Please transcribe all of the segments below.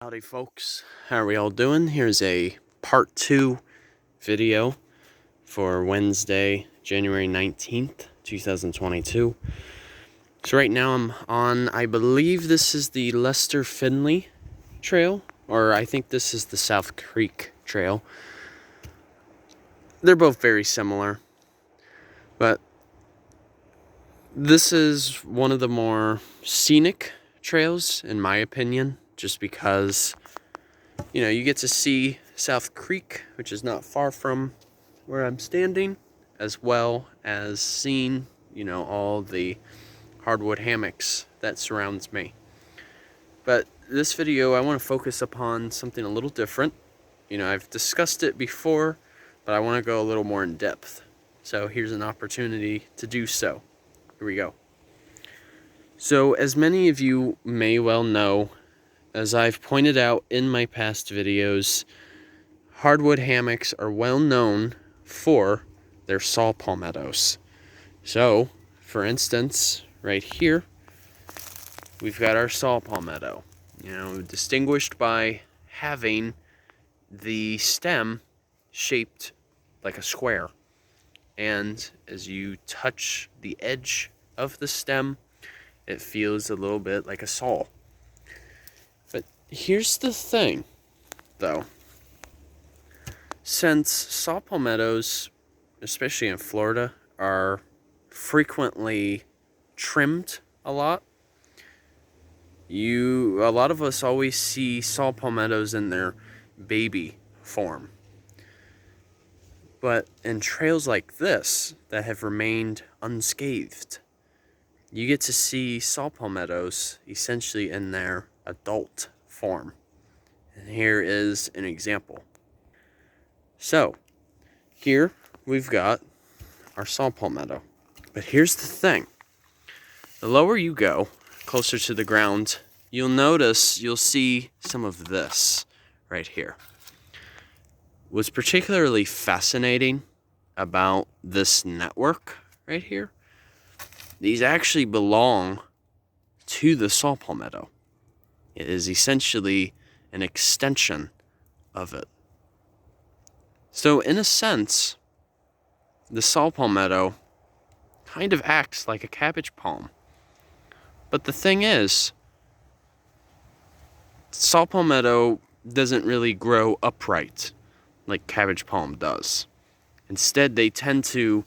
Howdy folks, how are we all doing? Here's a part 2 video for Wednesday, January 19th, 2022. So right now I'm on, I believe this is the Lester Finley Trail, or I think this is the South Creek Trail. They're both very similar, but this is one of the more scenic trails in my opinion, just because you get to see South Creek, which is not far from where I'm standing, as well as seeing, all the hardwood hammocks that surrounds me. But this video, I want to focus upon something a little different. I've discussed it before, but I want to go a little more in depth. So here's an opportunity to do so. Here we go. So as many of you may well know, as I've pointed out in my past videos, hardwood hammocks are well known for their saw palmettos. So, for instance, right here, we've got our saw palmetto, distinguished by having the stem shaped like a square. And as you touch the edge of the stem, it feels a little bit like a saw. But here's the thing, though. Since saw palmettos, especially in Florida, are frequently trimmed a lot, a lot of us always see saw palmettos in their baby form. But in trails like this that have remained unscathed, you get to see saw palmettos essentially in their adult form. And here is an example. So, here we've got our saw palmetto. But here's the thing. The lower you go, closer to the ground, you'll see some of this right here. What's particularly fascinating about this network right here, these actually belong to the saw palmetto. It is essentially an extension of it. So in a sense, the saw palmetto kind of acts like a cabbage palm. But the thing is, saw palmetto doesn't really grow upright like cabbage palm does. Instead, they tend to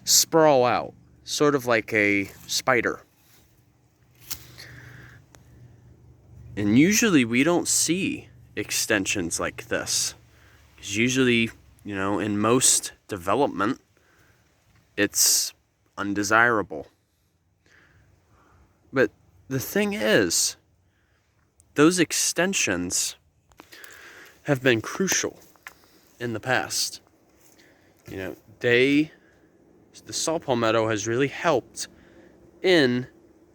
sprawl out, sort of like a spider. And usually we don't see extensions like this. Because usually, in most development, it's undesirable. But the thing is, those extensions have been crucial in the past. The saw palmetto has really helped in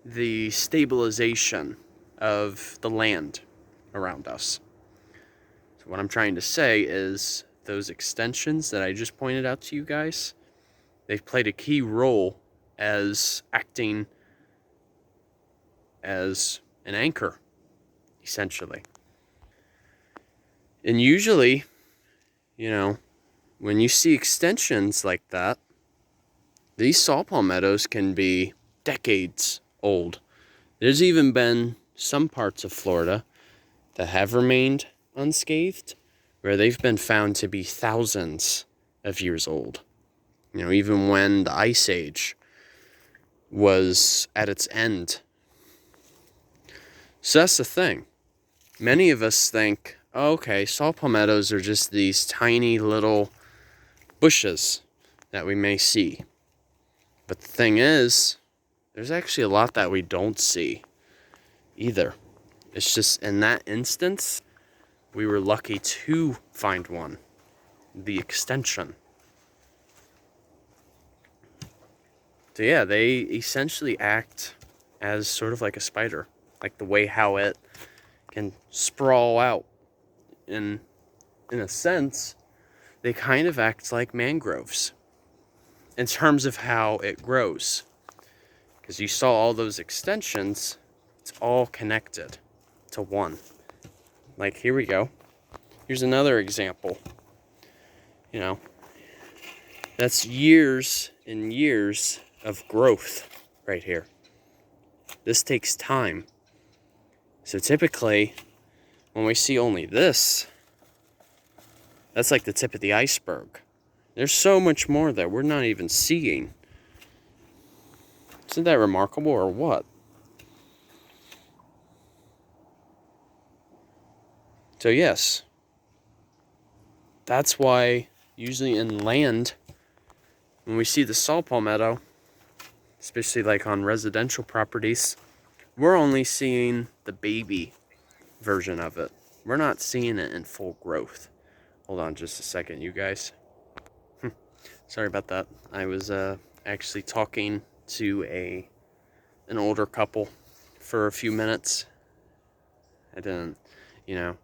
the stabilization of the land around us. So what I'm trying to say is those extensions that I just pointed out to you guys, they've played a key role as acting as an anchor, essentially. And usually, when you see extensions like that, these saw palmettos can be decades old. There's even been some parts of Florida that have remained unscathed, where they've been found to be thousands of years old. Even when the Ice Age was at its end. So that's the thing. Many of us think, oh, okay, saw palmettos are just these tiny little bushes that we may see. But the thing is, there's actually a lot that we don't see either. It's just in that instance, we were lucky to find one, the extension. So yeah, they essentially act as sort of like a spider, like the way how it can sprawl out. In a sense, they kind of act like mangroves in terms of how it grows. Because you saw all those extensions, it's all connected to one. Like, here we go. Here's another example. You know, that's years and years of growth right here. This takes time. So typically, when we see only this, that's like the tip of the iceberg. There's so much more that we're not even seeing. Isn't that remarkable or what? So yes, that's why usually in land, when we see the saw palmetto, especially like on residential properties, we're only seeing the baby version of it. We're not seeing it in full growth. Hold on just a second, you guys. Sorry about that. I was actually talking to an older couple for a few minutes. I didn't, you know,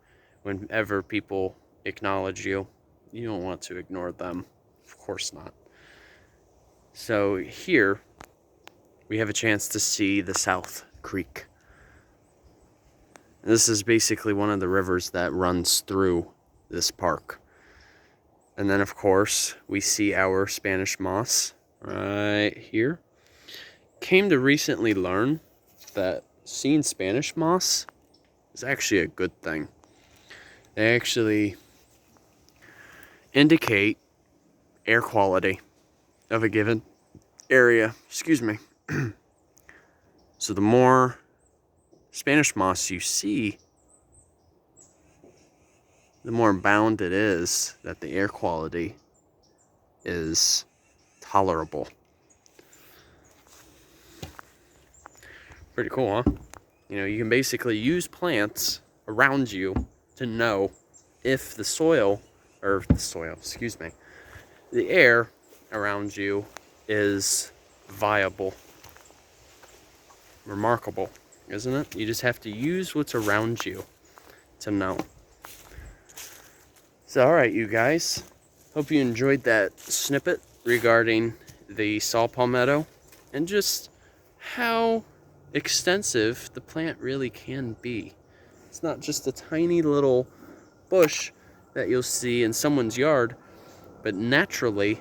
whenever people acknowledge you, you don't want to ignore them. Of course not. So here, we have a chance to see the South Creek. This is basically one of the rivers that runs through this park. And then, of course, we see our Spanish moss right here. Came to recently learn that seeing Spanish moss is actually a good thing. They actually indicate air quality of a given area. Excuse me. So the more Spanish moss you see, the more bound it is that the air quality is tolerable. Pretty cool, huh? You know, you can basically use plants around you to know if the the air around you is viable. Remarkable, isn't it? You just have to use what's around you to know. So, all right, you guys. Hope you enjoyed that snippet regarding the saw palmetto and just how extensive the plant really can be. It's not just a tiny little bush that you'll see in someone's yard, but naturally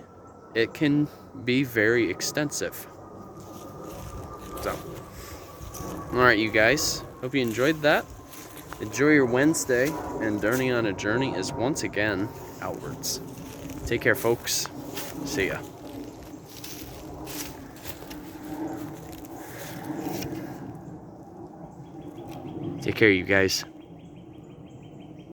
it can be very extensive. So, all right, you guys. Hope you enjoyed that. Enjoy your Wednesday, and Journey on a Journey is once again outwards. Take care, folks. See ya. Take care, you guys.